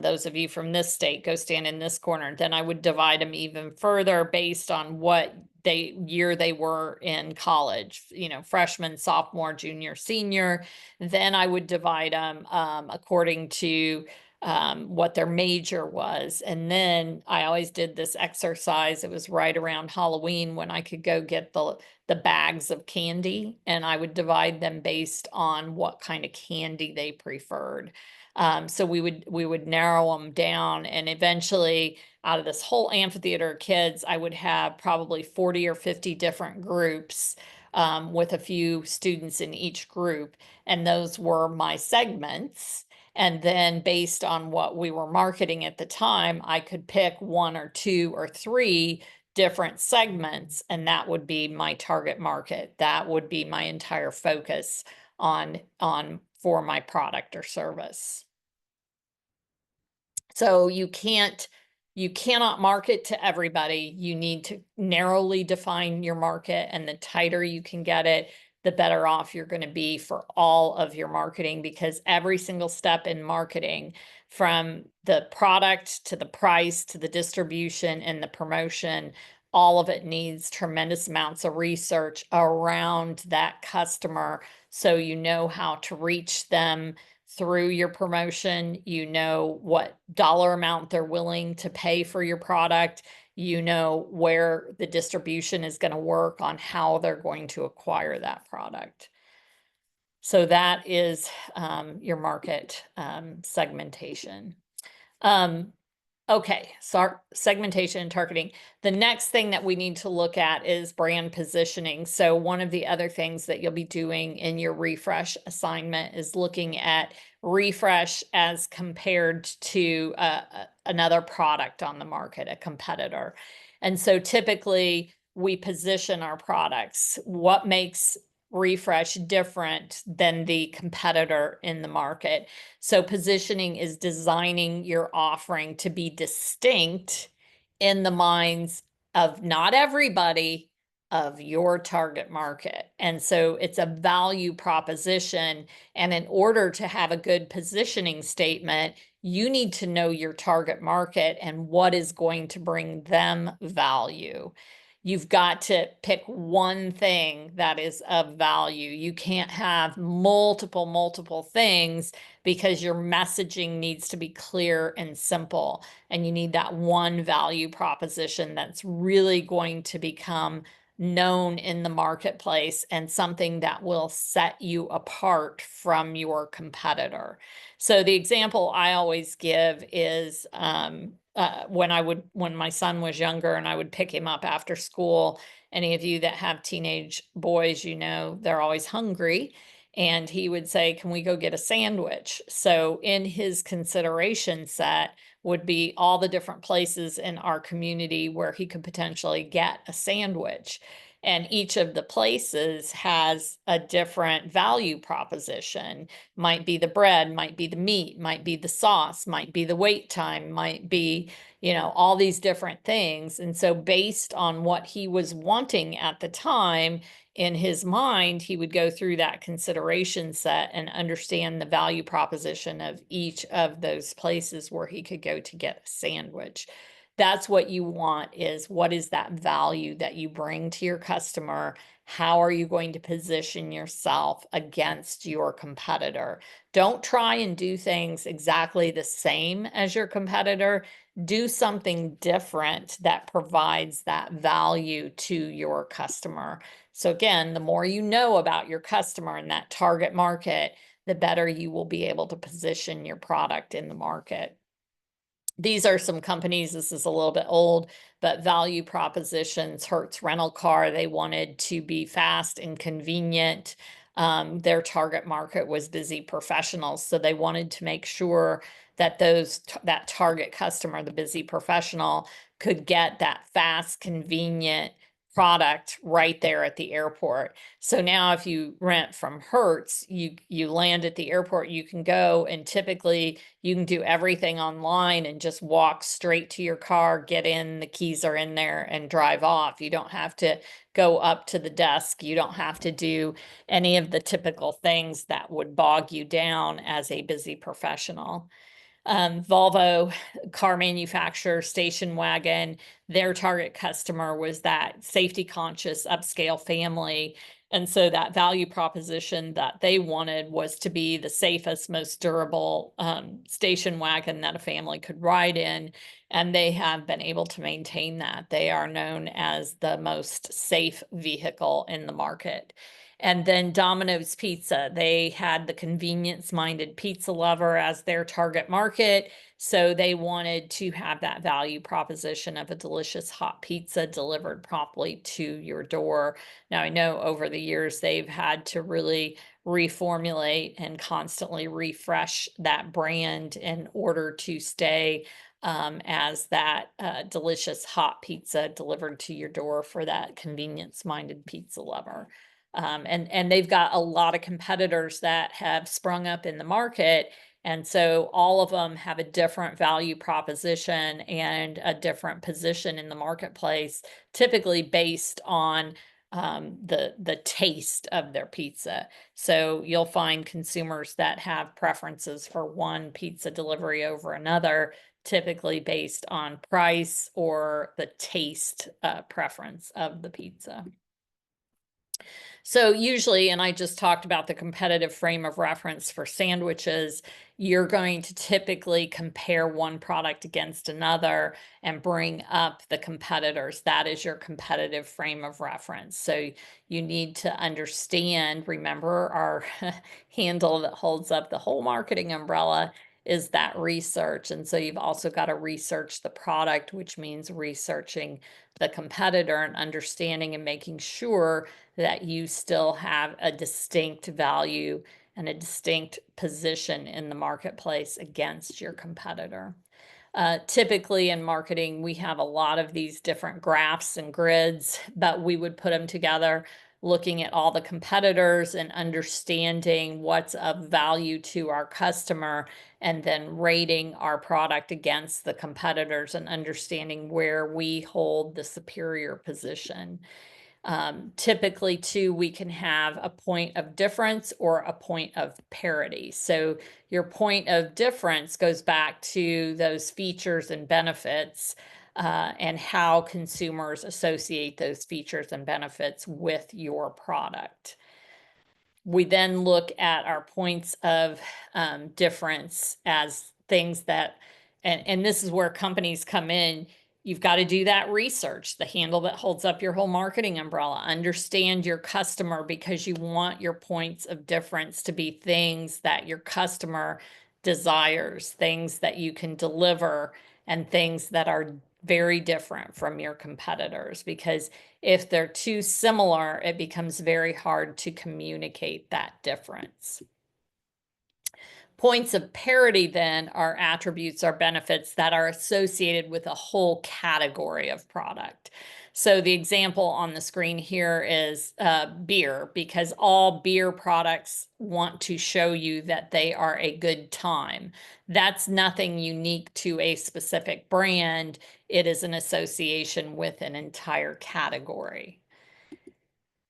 Those of you from this state, go stand in this corner. Then I would divide them even further based on what year they were in college, you know, freshman, sophomore, junior, senior. Then I would divide them according to what their major was. And then I always did this exercise. It was right around Halloween when I could go get the bags of candy, and I would divide them based on what kind of candy they preferred. So we would narrow them down, and eventually out of this whole amphitheater of kids, I would have probably 40 or 50 different groups with a few students in each group. And those were my segments. And then based on what we were marketing at the time, I could pick 1 or 2 or 3 different segments, and that would be my target market. That would be my entire focus for my product or service. So you cannot market to everybody. You need to narrowly define your market, and the tighter you can get it, the better off you're going to be for all of your marketing, because every single step in marketing, from the product to the price to the distribution and the promotion, all of it needs tremendous amounts of research around that customer, so you know how to reach them through your promotion, you know what dollar amount they're willing to pay for your product, you know where the distribution is going to work on how they're going to acquire that product. So that is your market segmentation. Okay, so segmentation and targeting. The next thing that we need to look at is brand positioning. So one of the other things that you'll be doing in your refresh assignment is looking at refresh as compared to another product on the market, a competitor. And so typically we position our products. What makes refresh different than the competitor in the market? So positioning is designing your offering to be distinct in the minds of not everybody, of your target market. And so it's a value proposition. And in order to have a good positioning statement, you need to know your target market and what is going to bring them value. You've got to pick one thing that is of value. You can't have multiple things, because your messaging needs to be clear and simple. And you need that one value proposition that's really going to become known in the marketplace and something that will set you apart from your competitor. So the example I always give is when my son was younger and I would pick him up after school. Any of you that have teenage boys, you know, they're always hungry. And he would say, "Can we go get a sandwich?" So in his consideration set would be all the different places in our community where he could potentially get a sandwich. And each of the places has a different value proposition. Might be the bread, might be the meat, might be the sauce, might be the wait time, might be, you know, all these different things. And so based on what he was wanting at the time, in his mind, he would go through that consideration set and understand the value proposition of each of those places where he could go to get a sandwich. That's what you want, is what is that value that you bring to your customer? How are you going to position yourself against your competitor? Don't try and do things exactly the same as your competitor. Do something different that provides that value to your customer. So again, the more you know about your customer and that target market, the better you will be able to position your product in the market. These are some companies, this is a little bit old, but value propositions. Hertz Rental Car, they wanted to be fast and convenient. Their target market was busy professionals, so they wanted to make sure that that target customer, the busy professional, could get that fast, convenient product right there at the airport. So now if you rent from Hertz, you land at the airport, you can go, and typically you can do everything online and just walk straight to your car, get in, the keys are in there, and drive off. You don't have to go up to the desk. You don't have to do any of the typical things that would bog you down as a busy professional. Volvo car manufacturer, station wagon, their target customer was that safety conscious upscale family. And so that value proposition that they wanted was to be the safest, most durable station wagon that a family could ride in. And they have been able to maintain that. They are known as the most safe vehicle in the market. And then Domino's Pizza, they had the convenience-minded pizza lover as their target market. So they wanted to have that value proposition of a delicious hot pizza delivered promptly to your door. Now, I know over the years they've had to really reformulate and constantly refresh that brand in order to stay as that delicious hot pizza delivered to your door for that convenience-minded pizza lover. And they've got a lot of competitors that have sprung up in the market. And so all of them have a different value proposition and a different position in the marketplace, typically based on the taste of their pizza. So you'll find consumers that have preferences for one pizza delivery over another, typically based on price or the taste preference of the pizza. So usually, and I just talked about the competitive frame of reference for sandwiches, you're going to typically compare one product against another and bring up the competitors. That is your competitive frame of reference. So you need to understand, remember our handle that holds up the whole marketing umbrella is that research. And so you've also got to research the product, which means researching the competitor and understanding and making sure that you still have a distinct value and a distinct position in the marketplace against your competitor. Typically in marketing, we have a lot of these different graphs and grids, but we would put them together looking at all the competitors and understanding what's of value to our customer, and then rating our product against the competitors and understanding where we hold the superior position. Typically too, we can have a point of difference or a point of parity. So your point of difference goes back to those features and benefits and how consumers associate those features and benefits with your product. We then look at our points of difference as things that, and this is where companies come in. You've got to do that research, the handle that holds up your whole marketing umbrella. Understand your customer, because you want your points of difference to be things that your customer desires, things that you can deliver, and things that are very different from your competitors. Because if they're too similar, it becomes very hard to communicate that difference. Points of parity then are attributes or benefits that are associated with a whole category of product. So the example on the screen here is beer, because all beer products want to show you that they are a good time. That's nothing unique to a specific brand. It is an association with an entire category.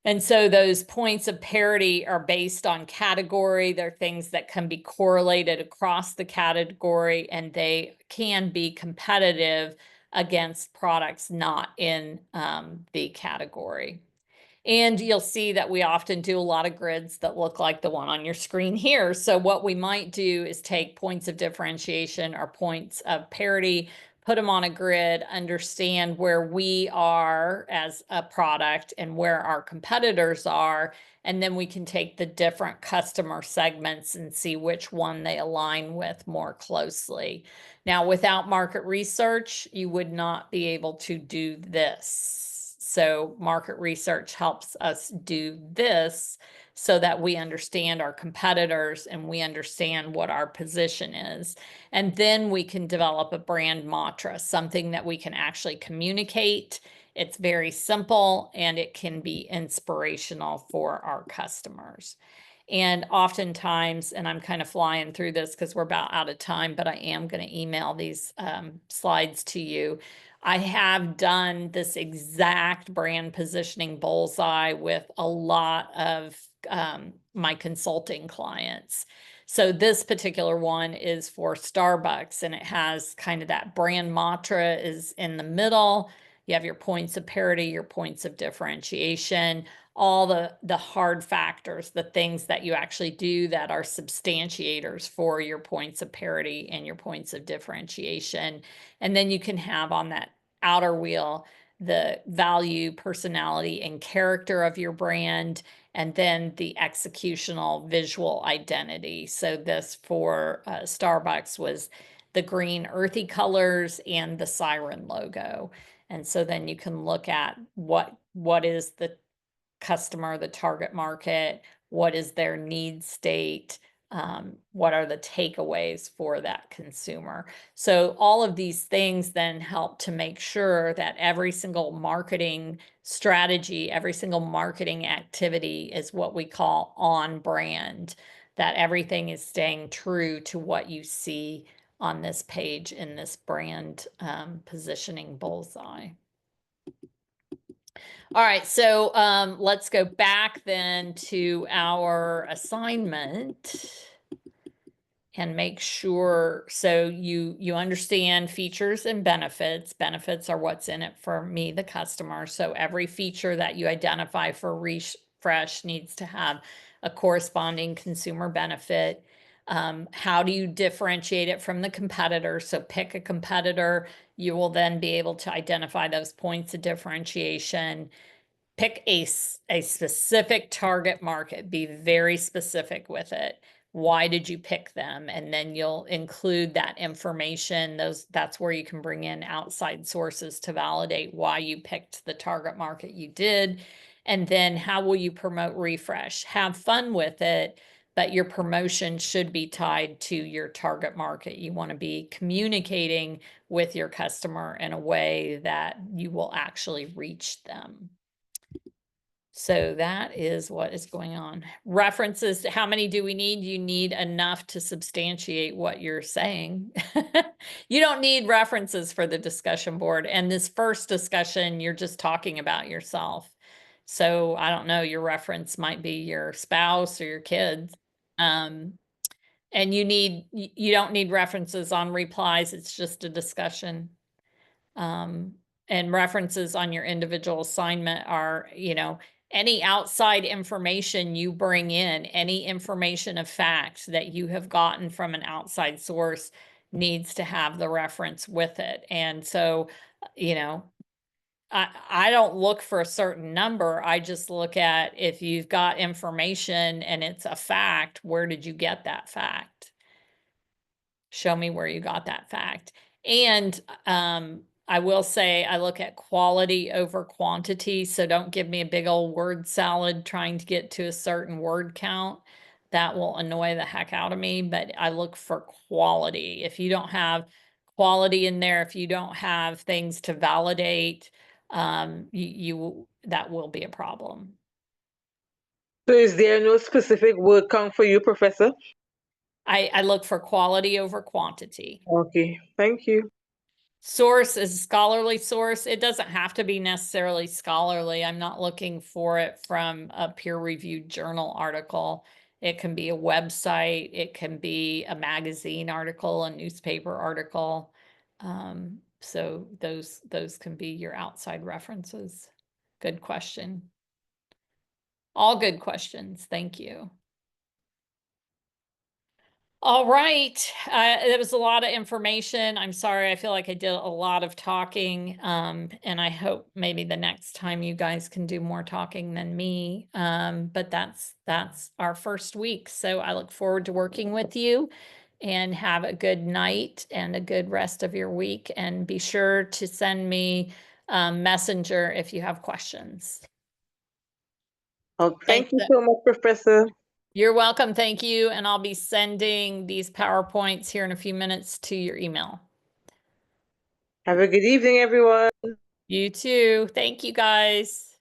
And so those points of parity are based on category. They're things that can be correlated across the category, and they can be competitive against products not in the category. And you'll see that we often do a lot of grids that look like the one on your screen here. So what we might do is take points of differentiation or points of parity, put them on a grid, understand where we are as a product and where our competitors are, and then we can take the different customer segments and see which one they align with more closely. Now, without market research, you would not be able to do this. So market research helps us do this so that we understand our competitors and we understand what our position is. And then we can develop a brand mantra, something that we can actually communicate. It's very simple and it can be inspirational for our customers. And oftentimes, and I'm kind of flying through this because we're about out of time, but I am going to email these slides to you. I have done this exact brand positioning bullseye with a lot of my consulting clients. So this particular one is for Starbucks, and it has kind of that brand mantra is in the middle. You have your points of parity, your points of differentiation, all the hard factors, the things that you actually do that are substantiators for your points of parity and your points of differentiation. And then you can have on that outer wheel the value, personality, and character of your brand, and then the executional visual identity. So this for Starbucks was the green earthy colors and the siren logo. And so then you can look at what is the customer, the target market, what is their need state, what are the takeaways for that consumer. So all of these things then help to make sure that every single marketing strategy, every single marketing activity is what we call on brand, that everything is staying true to what you see on this page in this brand positioning bullseye. All right, so let's go back then to our assignment. and make sure, so you understand features and benefits. Benefits are what's in it for me, the customer. So every feature that you identify for refresh needs to have a corresponding consumer benefit. How do you differentiate it from the competitor? So pick a competitor. You will then be able to identify those points of differentiation. Pick a specific target market, be very specific with it. Why did you pick them? And then you'll include that information. That's where you can bring in outside sources to validate why you picked the target market you did. And then how will you promote refresh? Have fun with it, but your promotion should be tied to your target market. You want to be communicating with your customer in a way that you will actually reach them. So that is what is going on. References, how many do we need? You need enough to substantiate what you're saying. You don't need references for the discussion board. And this first discussion, you're just talking about yourself. So I don't know, your reference might be your spouse or your kids. And you don't need references on replies. It's just a discussion. And references on your individual assignment are, any outside information you bring in, any information of fact that you have gotten from an outside source needs to have the reference with it. And so, I don't look for a certain number. I just look at if you've got information and it's a fact, where did you get that fact? Show me where you got that fact. And I will say I look at quality over quantity. So don't give me a big old word salad trying to get to a certain word count. That will annoy the heck out of me. But I look for quality. If you don't have quality in there, if you don't have things to validate, that will be a problem. So is there no specific word count for you, Professor? I look for quality over quantity. Okay, thank you. Source is a scholarly source. It doesn't have to be necessarily scholarly. I'm not looking for it from a peer-reviewed journal article. It can be a website. It can be a magazine article, a newspaper article. So those can be your outside references. Good question. All good questions. Thank you. All right. There was a lot of information. I'm sorry. I feel like I did a lot of talking. And I hope maybe the next time you guys can do more talking than me. But that's our first week. So I look forward to working with you, and have a good night and a good rest of your week. And be sure to send me Messenger if you have questions. Oh, thank you so much, Professor. You're welcome. Thank you. And I'll be sending these PowerPoints here in a few minutes to your email. Have a good evening, everyone. You too. Thank you, guys.